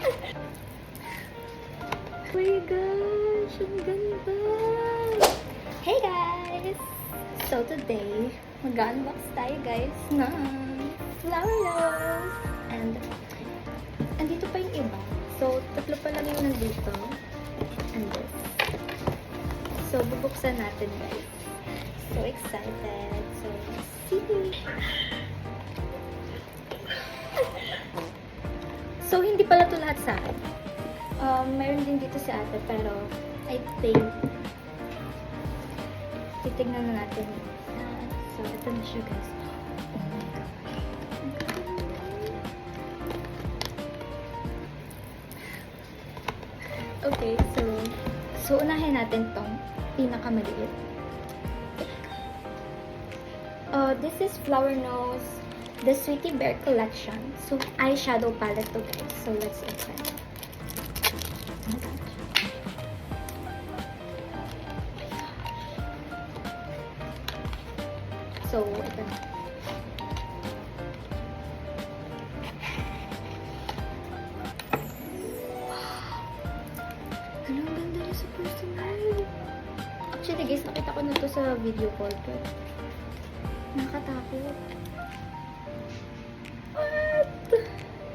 Oh my gosh, ang ganda! Hey guys! So today, mag-unbox tayo guys ng flower rose. And, andito pa yung iba. So, tatlo pa lang yung nandito. And this. So, bubuksan natin guys. So excited. So, let's see! So, hindi pala ito lahat sa akin. Meron din dito si ate, pero I think titignan na natin. So, ito na siya guys. Oh my God. Okay, so unahin natin tong pinakamaliit. This is Flower Nose, the Sweetie Bear collection. So, eyeshadow palette to guys. So, let's open. Oh my gosh. So, ito na. Wow! Ano, ang ganda niya sa personal. Actually guys, nakita ko na to sa video call. But nakatakot. What?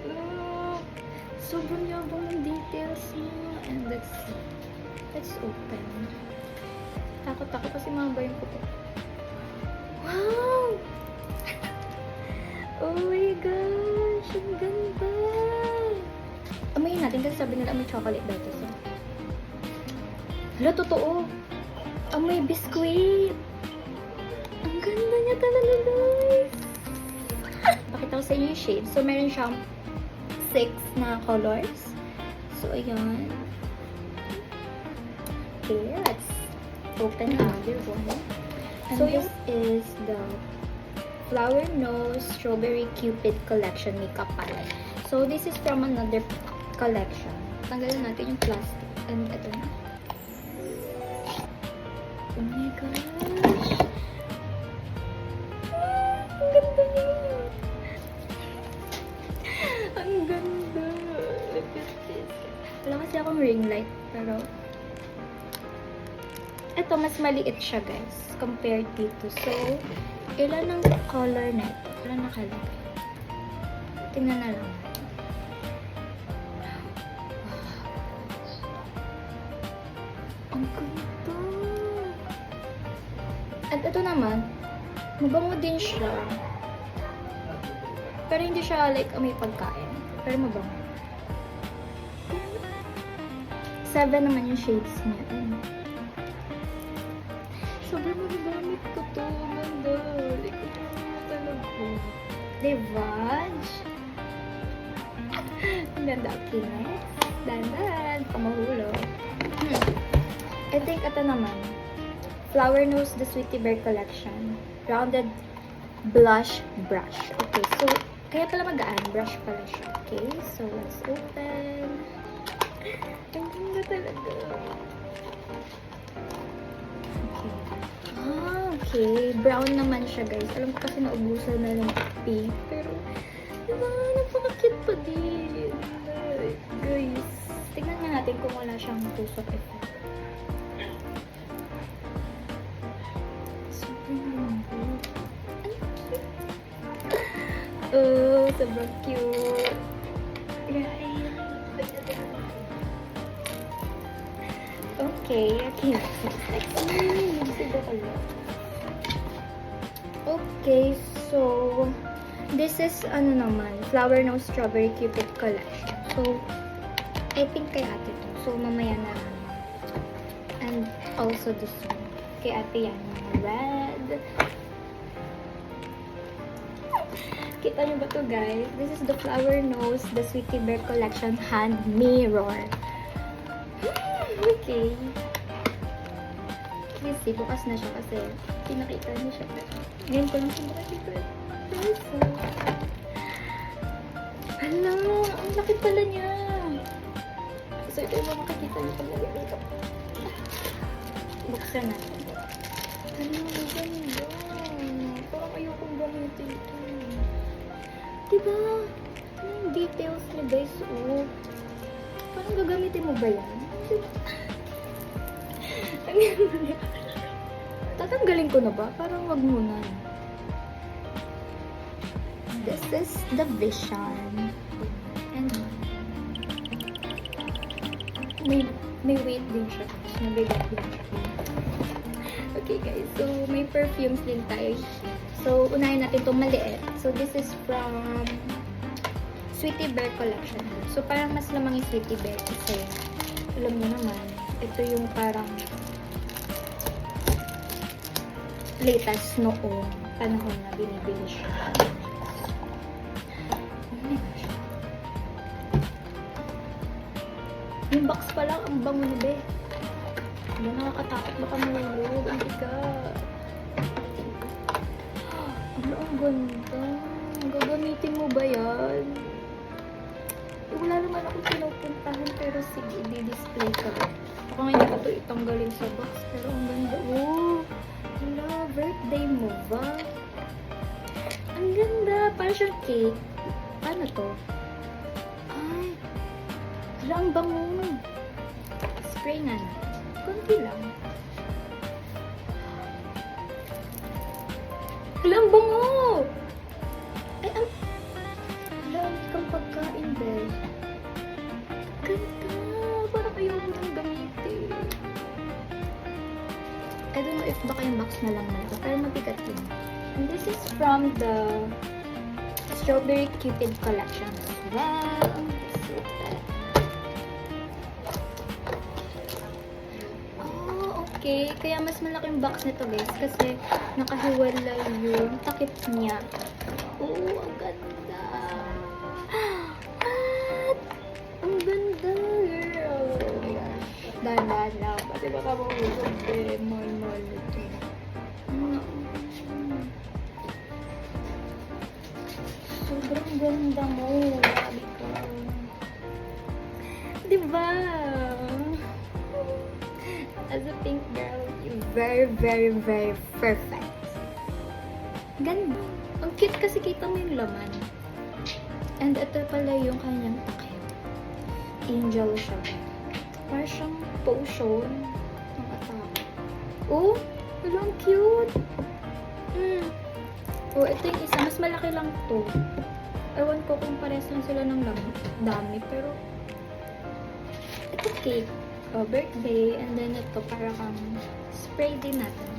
Look! Sobrang yabang ng details niya. And let's open. Takot ako kasi mababa yung kuko. Wow! Oh my gosh! Ang ganda! Amayin natin kasi sabi nila may chocolate dito. So. Hala, totoo! Amoy biskuit! Ang ganda niya talaga, guys! Pakita ko sa inyo yung shade. So, meron siyang 6 na colors. So, ayan. Okay, let's open another one. And so, this is the Flower Nose Strawberry Cupid Collection Makeup Palette. So, this is from another collection. Tanggalin natin yung plastic. And ito na. Oh my gosh! Ang ganda niya! Ang ganda! Look at this. Wala kasi akong ring light, pero ito, mas maliit siya, guys, compared dito. So, ilan ang color na ito? Ilan nakalagay? Tingnan na lang. Wow. Ang ganda! At ito naman, mabango din siya. Pero hindi siya like may pagkain. Pero mabango. 7 naman yung shades niya. Sobrang magagamit ko to. Ganda. Like, talaga. Devage. Ang ganda. Okay, next. Dandan. Pamahulog. I think ito naman. Flower Nose, the Sweetie Bear collection. Rounded blush brush. Okay, so, kaya pala magaan. Brush pala siya. Okay, so let's open. Ang ganda talaga. Okay. Brown naman siya, guys. Alam ko kasi naubusan na ng pink. Pero, diba, napaka-cute pa din. Like, guys, tignan nga natin kung wala siyang tusok effect. Sobrang good. Ang cute. Oh, sobrang cute. Guys. Okay. Okay, so this is Flower Nose Strawberry Cupid collection. So I think kay ate to. So mamaya na lang. And also this one. Kay ate yan, red. Kita niyo ba to, guys? This is the Flower Nose, the Sweetie Bear collection hand mirror. Okay. Kasi bukas na siya kasi pinakita niya siya. Ngayon ko lang siya makikita. So, hala, ang laki pala niya. So, ito yung makikita niyo pag nag-makeup. Buksan natin. Hala, maganda. Parang ayokong gamitin ito. Diba? Ano yung details niya, guys? Oh. Parang gagamitin mo ba yan? Tatanggalin ko na ba? Parang wag muna. This is the Vision. And may weight din siya. Mabigat din siya. Okay guys, so may perfumes din tayo. So, unahin natin itong maliit. So, this is from Sweetie Bear Collection. So, parang mas lamang yung Sweetie Bear kasi alam mo naman, ito yung parang latest noong panahon na binibili siya. Oh my gosh. Yung box pa lang, ang bango na be. Hindi nakakatakot baka mahulog. Ang bigat. Ano ang ganda. Gagamitin mo ba yan? Wala naman akong pinupuntahan pero sige, i-display ko. Baka ngayon ko ito itanggalin sa box pero ang ganda. Oh! Hello, birthday mo ba? Ang ganda. Parang siyang cake. Paano to? Ay! Hala, ang bango. Spray nga na. Kunti lang. Hala, ang bango! Ay, ang... Hala, ang ikang pagkain, Bel. Ganda! Parang ayoko nang gamitin. I don't know if baka yung box na lang na ito, pero mabigat yun. And this is from the Strawberry Cupid collection as well. So that. Oh, okay. Kaya mas malaki yung box nito guys, kasi nakahiwalay yung takip niya. Oh, ang ganda! What? Ang ganda, girl! Oh my gosh. Dahan-dahan lang. Kasi baka mahulog eh. Mall-mall ito. Sobrang ganda mo. Grabe ka. Diba? As a pink girl, you're very, very, very perfect. Ganda. Ang cute kasi kita mo yung laman. And ito pala yung kanyang takip. Angel siya. Parang siyang potion ng atake. Oh! Walang cute! Oh, ito yung isa. Mas malaki lang to. Ewan ko kung pares lang sila ng dami. Pero, ito cake. Oh, birthday. And then ito, para kang spray din natin.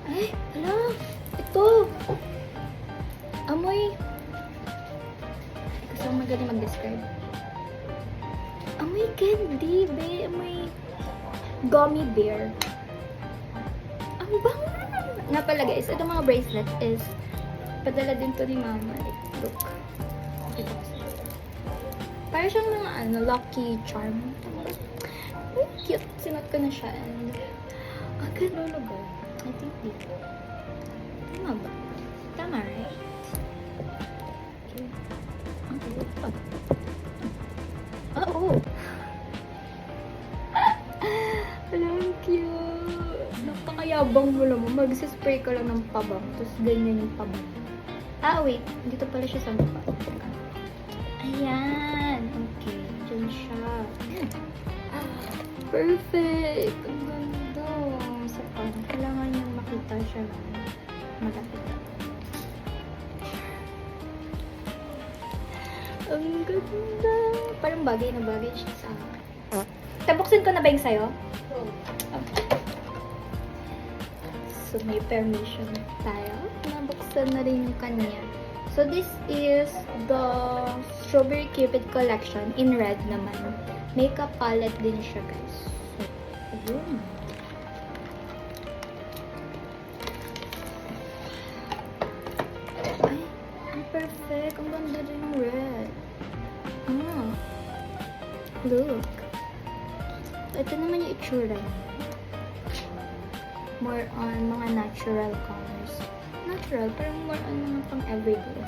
Ay! Hala! Ito! Amoy! Kasi ako magaling mag-describe. Amoy candy, be. Amoy gummy bear. Ang bango! Nga pala guys, itong mga bracelet is padala din to ni mama. Like, look. Para siyang mga lucky charm. Ay, cute. Sinot ko na siya and ang ganda lugar. I think dito. Tama ba? Tama, right? Okay. Ang cute pa. Oo! Alam, cute! Napakayabang mo naman. Mag-spray ka lang ng pabang. Tapos ganyan yung pabang. Ah, wait. Dito pala siya sa mukha. Ayan! Okay. Diyan siya. Perfect! Ang ganda! Sa pan. Kailangan niyang makita siya ng malapit. Ang ganda! Parang bagay na bagay siya sa akin. Tabuksin ko na ba yung sa'yo? Okay. So, may permission tayo. Nabuksan na rin yung kanya. So, this is the Strawberry Cupid collection in red naman. Makeup palette din siya, guys. So, ayun. Ay, ang perfect. Ang ganda din ng red. Ah. Look. Ito naman yung itsura niya. More on mga natural colors. Natural, pero more on mga pang everyday.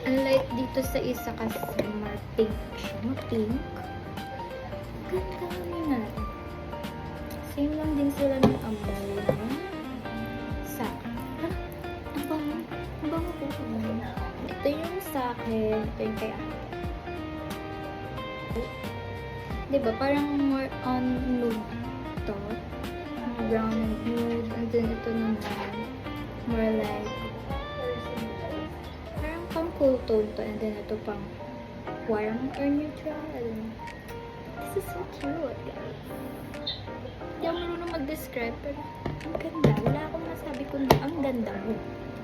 Unlike dito sa isa kasi more pink siya. Mga pink. Ganda na. Same lang din sila ng amoy. Sa ang bango. Ang bango po. Ito yung sa akin. Ito yung kay ate. Diba? Parang more on nude to. Brown and nude. And then ito naman, more like, parang pang cool tone to. And then ito pang warm or neutral. I don't know. This is so cute, guys. Hindi ako marunong mag-describe, pero ang ganda. Wala akong masabi kundi ang ganda mo.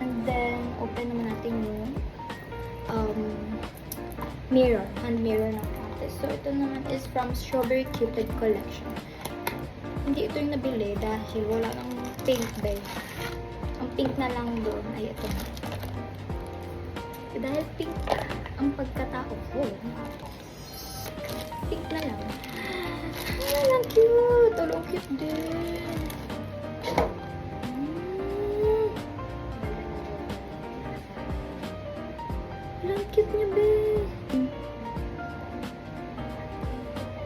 And then, open naman natin yung mirror. Hand mirror ng Countess. So, ito naman is from Strawberry Cupid Collection. Hindi ito yung nabili dahil wala nang pink dahil. Ang pink na lang doon ay ito. Dahil pink ang pagkatao ko. Pink na lang. Ah, ang cute! Ang cute din. Ang cute niya, be.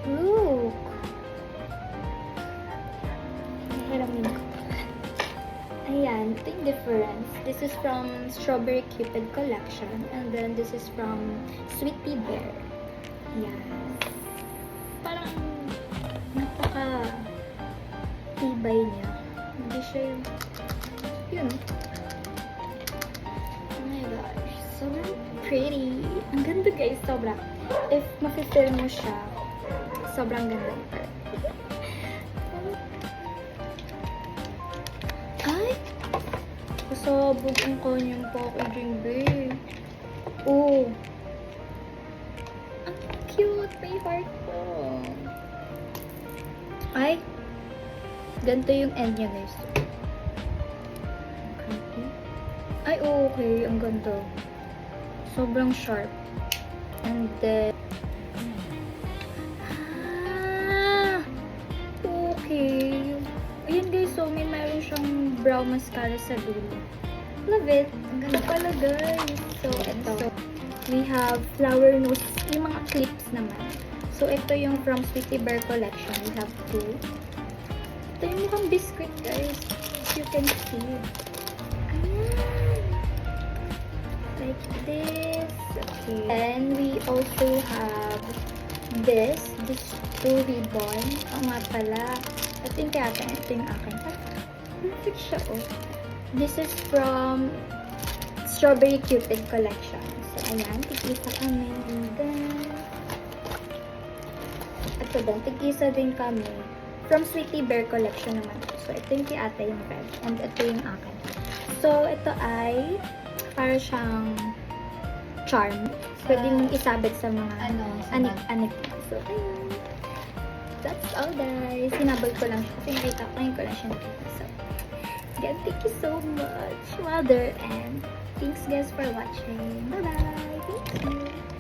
Look. Hiramin ko. Ayan, ito yung difference. This is from Strawberry Cupid Collection. And then this is from Sweetie Bear. Yes. Parang napaka tibay niya. Hindi siya yung yun. Oh my gosh. Sobrang pretty. Ang ganda, guys. Sobra. If mafe-feel mo siya, sobrang ganda. Ay! Kasabog ang kanyang packaging, babe. Oh! Ang cute! May heart po. Ay! Ganito yung end niya, guys. Ay, okay. Ang ganda. Sobrang sharp. And then... okay. Ayan, guys. So, mayroon siyang brow mascara sa dulo. Love it. Ang ganda pala, guys. So, ito. We have flower nose. Yung mga clips naman. So, ito yung from Sweetie Bear Collection. We have two. Ito yung mukhang biscuit, guys. As you can see. Ayan. Like this. Okay. And we also have this two ribbon. Oh, nga pala. Ito yung kaya ito yung akin. Perfect siya, oh. This is from Strawberry Cupid Collection. So, ayan. Tig-isa kami. And then, ito din. Tig-isa din kami. From Sweetie Bear Collection naman. So, ito yung kay ate yung red. And ito yung akin. So, ito ay para siyang charm. Pwede mong isabit sa mga anik-anik. So, ayun. That's all, guys. Sinabag ko lang siya. Kasi nakita ko ngayon ko lang siya nakita. So, again, thank you so much, Mother. And thanks, guys, for watching. Bye-bye. Thank you.